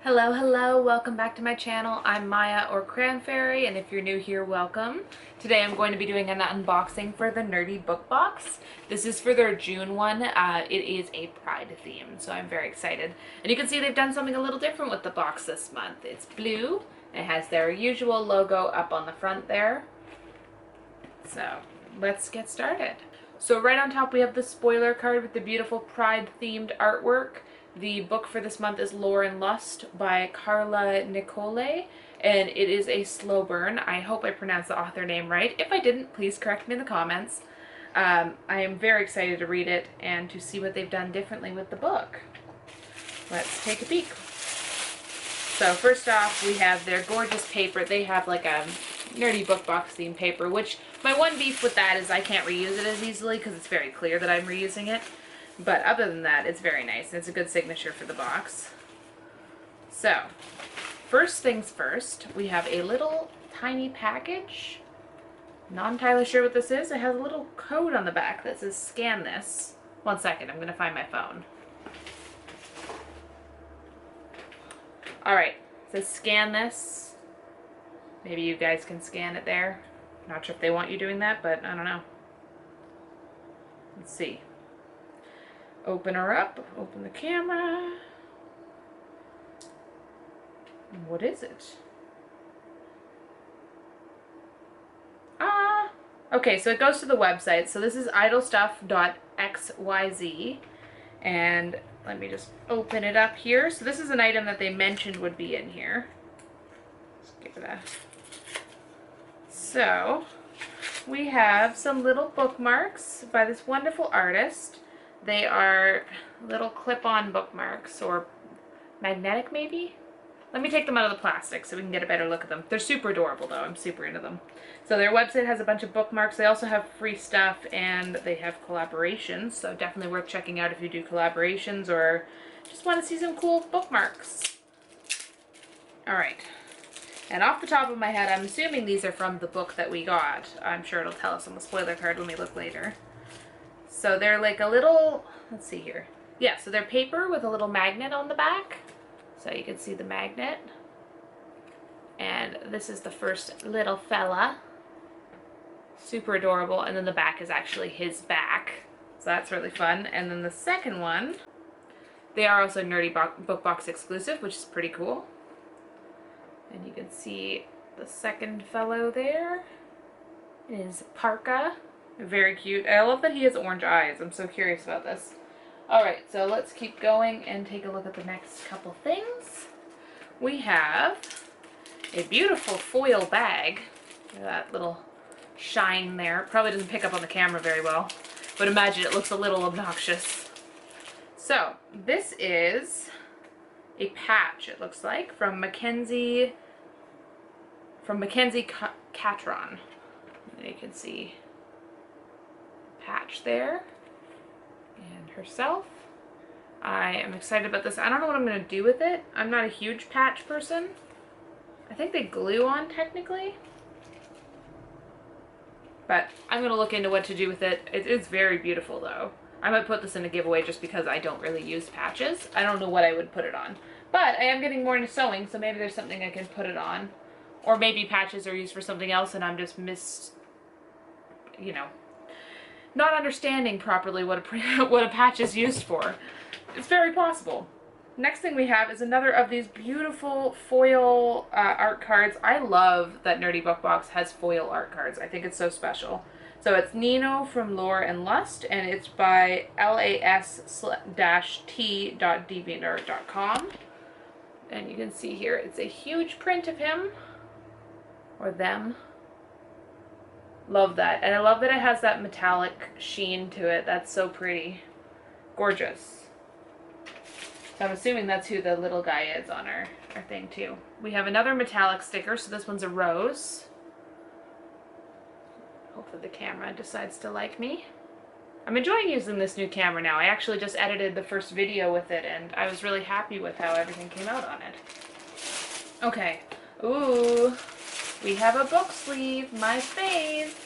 Hello, hello, welcome back to my channel. I'm Maya or Cranfaerie, and if you're new here, welcome. Today I'm going to be doing an unboxing for the Nerdy Book Box. This is for their June one. It is a Pride theme, so I'm very excited. And you can see they've done something a little different with the box this month. It's blue, and it has their usual logo up on the front there. So let's get started. So right on top we have the spoiler card with the beautiful Pride themed artwork. The book for this month is Lore and Lust by Carla Nicole, and it is a slow burn. I hope I pronounced the author name right. If I didn't, please correct me in the comments. I am very excited to read it and to see what they've done differently with the book. Let's take a peek. So first off, we have their gorgeous paper. They have like a Nerdy Book Box themed paper, which my one beef with that is I can't reuse it as easily because it's very clear that I'm reusing it. But other than that, it's very nice. It's a good signature for the box. So, first things first, we have a little tiny package. Not entirely sure what this is. It has a little code on the back that says scan this. One second, I'm going to find my phone. Alright, it says scan this. Maybe you guys can scan it there. Not sure if they want you doing that, but I don't know. Let's see. Open her up, open the camera. What is it? Okay, so it goes to the website. So this is idlestuff.xyz. And let me just open it up here. So this is an item that they mentioned would be in here. Let's give it a... So, we have some little bookmarks by this wonderful artist. They are little clip-on bookmarks, or magnetic maybe? Let me take them out of the plastic so we can get a better look at them. They're super adorable though, I'm super into them. So their website has a bunch of bookmarks. They also have free stuff and they have collaborations, so definitely worth checking out if you do collaborations or just want to see some cool bookmarks. Alright, and off the top of my head, I'm assuming these are from the book that we got. I'm sure it'll tell us on the spoiler card when we look later. So they're like a little, let's see here. Yeah, so they're paper with a little magnet on the back. So you can see the magnet. And this is the first little fella. Super adorable. And then the back is actually his back. So that's really fun. And then the second one, they are also Nerdy Book Box exclusive, which is pretty cool. And you can see the second fellow there is Parka. Very cute. I love that he has orange eyes. I'm so curious about this. Alright, so let's keep going and take a look at the next couple things. We have a beautiful foil bag. Look at that little shine there. Probably doesn't pick up on the camera very well, but imagine it looks a little obnoxious. So, this is a patch, it looks like, from Mackenzie Catron. And you can see patch there and herself. I am excited about this. I don't know what I'm going to do with it. I'm not a huge patch person. I think they glue on technically, but I'm going to look into what to do with it. It is very beautiful though. I might put this in a giveaway just because I don't really use patches. I don't know what I would put it on, but I am getting more into sewing, so maybe there's something I can put it on, or maybe patches are used for something else and I'm just not understanding properly what a patch is used for. It's very possible. Next thing we have is another of these beautiful foil art cards. I love that Nerdy Book Box has foil art cards. I think it's so special. So it's Nino from Lore and Lust, and it's by las-t.deviantart.com. And you can see here it's a huge print of him, or them. Love that. And I love that it has that metallic sheen to it. That's so pretty. Gorgeous. So I'm assuming that's who the little guy is on our thing too. We have another metallic sticker, so this one's a rose. Hopefully the camera decides to like me. I'm enjoying using this new camera now. I actually just edited the first video with it and I was really happy with how everything came out on it. Okay. Ooh. We have a book sleeve, my fave.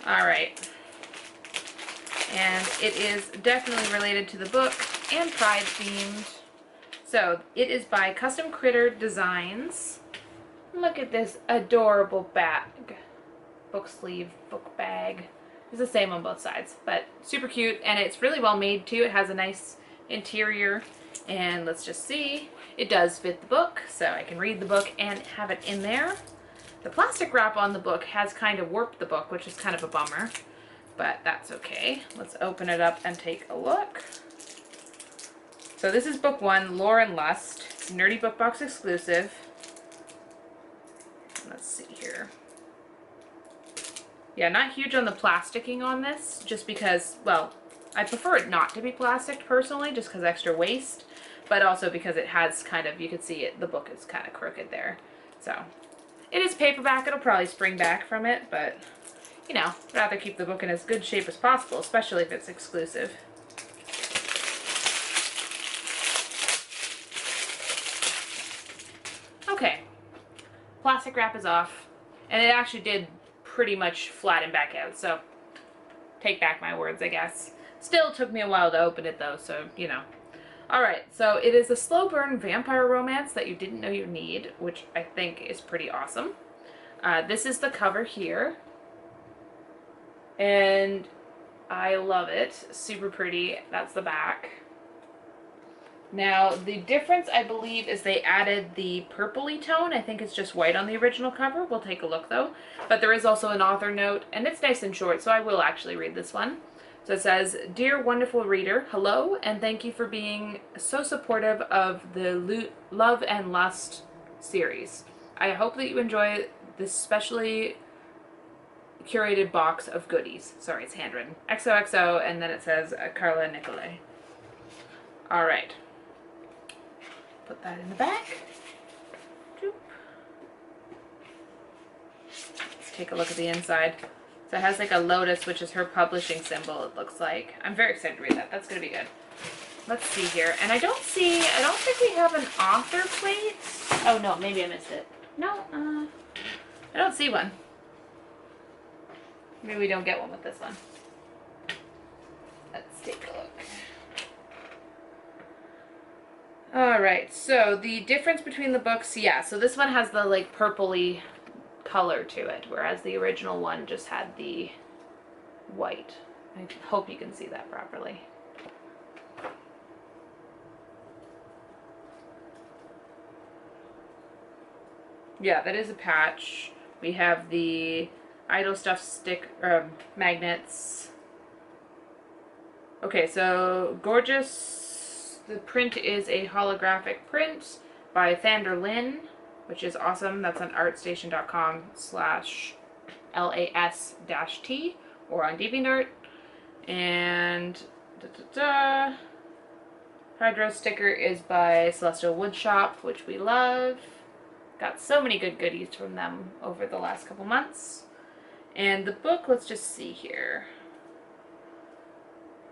Alright. And it is definitely related to the book and Pride themed. So it is by Custom Critter Designs. Look at this adorable bag. Book sleeve, book bag. It's the same on both sides, but super cute, and it's really well made too. It has a nice interior, and let's just see. It does fit the book, so I can read the book and have it in there. The plastic wrap on the book has kind of warped the book, which is kind of a bummer, but that's okay. Let's open it up and take a look. So this is book 1, Lore and Lust. It's a Nerdy Book Box exclusive. Let's see here. Yeah, not huge on the plasticking on this, just because, well, I prefer it not to be plastic personally, just because extra waste, but also because it has kind of, you can see it, the book is kind of crooked there. So, it is paperback. It'll probably spring back from it, but, you know, I'd rather keep the book in as good shape as possible, especially if it's exclusive. Okay, plastic wrap is off, and it actually did pretty much flatten back out, so take back my words, I guess. Still took me a while to open it though, so, you know. Alright, so it is a slow burn vampire romance that you didn't know you need, which I think is pretty awesome. This is the cover here, and I love it. Super pretty. That's the back. Now, the difference, I believe, is they added the purpley tone. I think it's just white on the original cover. We'll take a look, though. But there is also an author note, and it's nice and short, so I will actually read this one. So it says, "Dear wonderful reader, hello, and thank you for being so supportive of the Love and Lust series. I hope that you enjoy this specially curated box of goodies." Sorry, it's handwritten. XOXO, and then it says, Carla Nicolai. Alright. Put that in the back. Let's take a look at the inside. So it has like a lotus, which is her publishing symbol, it looks like. I'm very excited to read that. That's going to be good. Let's see here. And I don't think we have an author plate. Oh no, maybe I missed it. No, I don't see one. Maybe we don't get one with this one. Let's take a look. Alright, so the difference between the books, yeah, so this one has the like purpley color to it, whereas the original one just had the white. I hope you can see that properly. Yeah, that is a patch. We have the Idle Stuff magnets. Okay, so gorgeous. The print is a holographic print by Thander Lynn, which is awesome. That's on artstation.com/LAS-T or on DeviantArt. And Hydro sticker is by Celestial Woodshop, which we love. Got so many good goodies from them over the last couple months. And the book, let's just see here.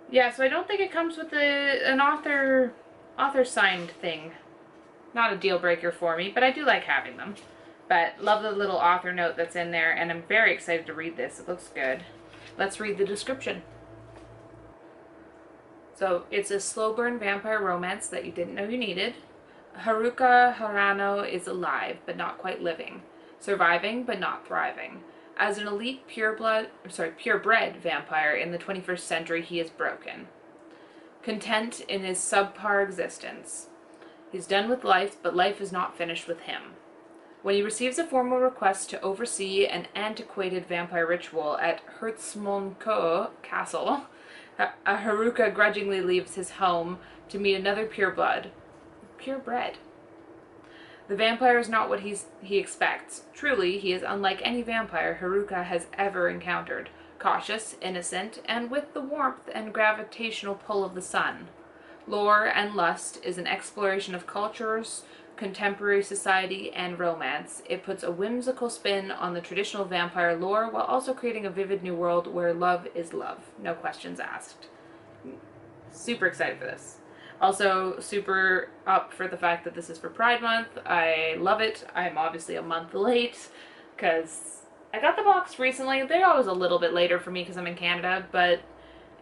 Yeah, so I don't think it comes with an author signed thing. Not a deal breaker for me, but I do like having them. But love the little author note that's in there, and I'm very excited to read this. It looks good. Let's read the description. So, it's a slow burn vampire romance that you didn't know you needed. Haruka Harano is alive, but not quite living. Surviving, but not thriving. As an elite purebred vampire in the 21st century, he is broken. Content in his subpar existence. He's done with life, but life is not finished with him. When he receives a formal request to oversee an antiquated vampire ritual at Hertzmonko Castle, Haruka grudgingly leaves his home to meet another purebred. The vampire is not what he expects. Truly, he is unlike any vampire Haruka has ever encountered. Cautious, innocent, and with the warmth and gravitational pull of the sun. Lore and Lust is an exploration of cultures, contemporary society, and romance. It puts a whimsical spin on the traditional vampire lore while also creating a vivid new world where love is love. No questions asked. Super excited for this. Also, super up for the fact that this is for Pride Month. I love it. I'm obviously a month late because I got the box recently. They're always a little bit later for me because I'm in Canada, but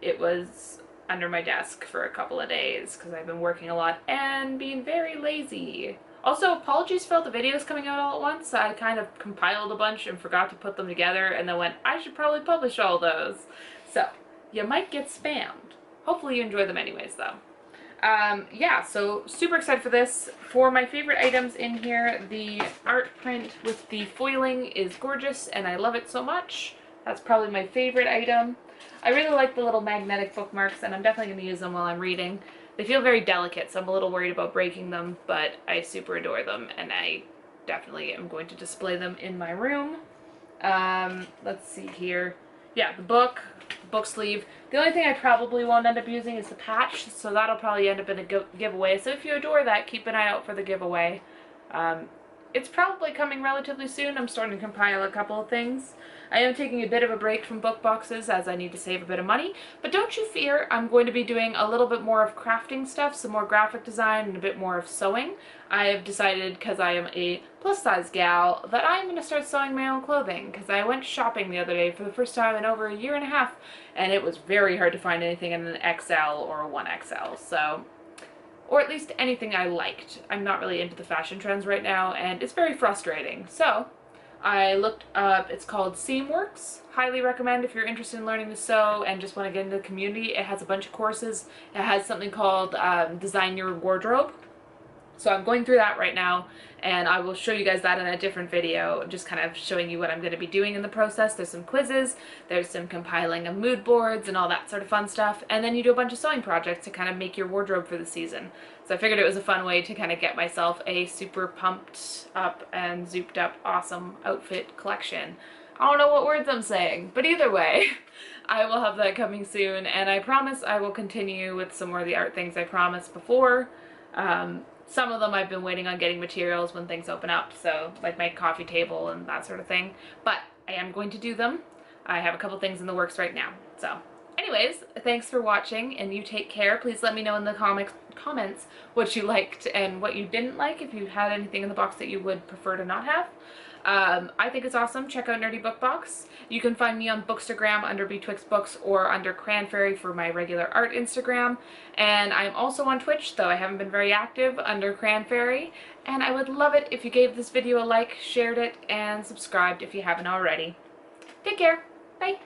it was under my desk for a couple of days because I've been working a lot and being very lazy. Also, apologies for all the videos coming out all at once. I kind of compiled a bunch and forgot to put them together and then went, I should probably publish all those. So, you might get spammed. Hopefully you enjoy them anyways, though. Yeah, so super excited for this. For my favorite items in here, the art print with the foiling is gorgeous and I love it so much. That's probably my favorite item. I really like the little magnetic bookmarks and I'm definitely going to use them while I'm reading. They feel very delicate, so I'm a little worried about breaking them, but I super adore them and I definitely am going to display them in my room. Let's see here. Yeah, the book sleeve. The only thing I probably won't end up using is the patch, so that'll probably end up in a giveaway. So if you adore that, keep an eye out for the giveaway. It's probably coming relatively soon. I'm starting to compile a couple of things. I am taking a bit of a break from book boxes as I need to save a bit of money, but don't you fear, I'm going to be doing a little bit more of crafting stuff, some more graphic design, and a bit more of sewing. I have decided, because I am a plus-size gal, that I'm going to start sewing my own clothing, because I went shopping the other day for the first time in over a year and a half, and it was very hard to find anything in an XL or a 1XL, so... or at least anything I liked. I'm not really into the fashion trends right now, and it's very frustrating. So, I looked up, it's called Seamworks. Highly recommend if you're interested in learning to sew and just want to get into the community. It has a bunch of courses. It has something called Design Your Wardrobe. So I'm going through that right now, and I will show you guys that in a different video, just kind of showing you what I'm going to be doing in the process. There's some quizzes, there's some compiling of mood boards and all that sort of fun stuff, and then you do a bunch of sewing projects to kind of make your wardrobe for the season. So I figured it was a fun way to kind of get myself a super pumped up and zooped up awesome outfit collection. I don't know what words I'm saying, but either way, I will have that coming soon, and I promise I will continue with some more of the art things I promised before. Some of them I've been waiting on getting materials when things open up, so like my coffee table and that sort of thing. But I am going to do them. I have a couple things in the works right now. So anyways, thanks for watching and you take care. Please let me know in the comments what you liked and what you didn't like, if you had anything in the box that you would prefer to not have. I think it's awesome. Check out Nerdy Book Box. You can find me on Bookstagram under BetwixtBooks or under Cranfaerie for my regular art Instagram. And I'm also on Twitch, though I haven't been very active, under Cranfaerie. And I would love it if you gave this video a like, shared it, and subscribed if you haven't already. Take care. Bye.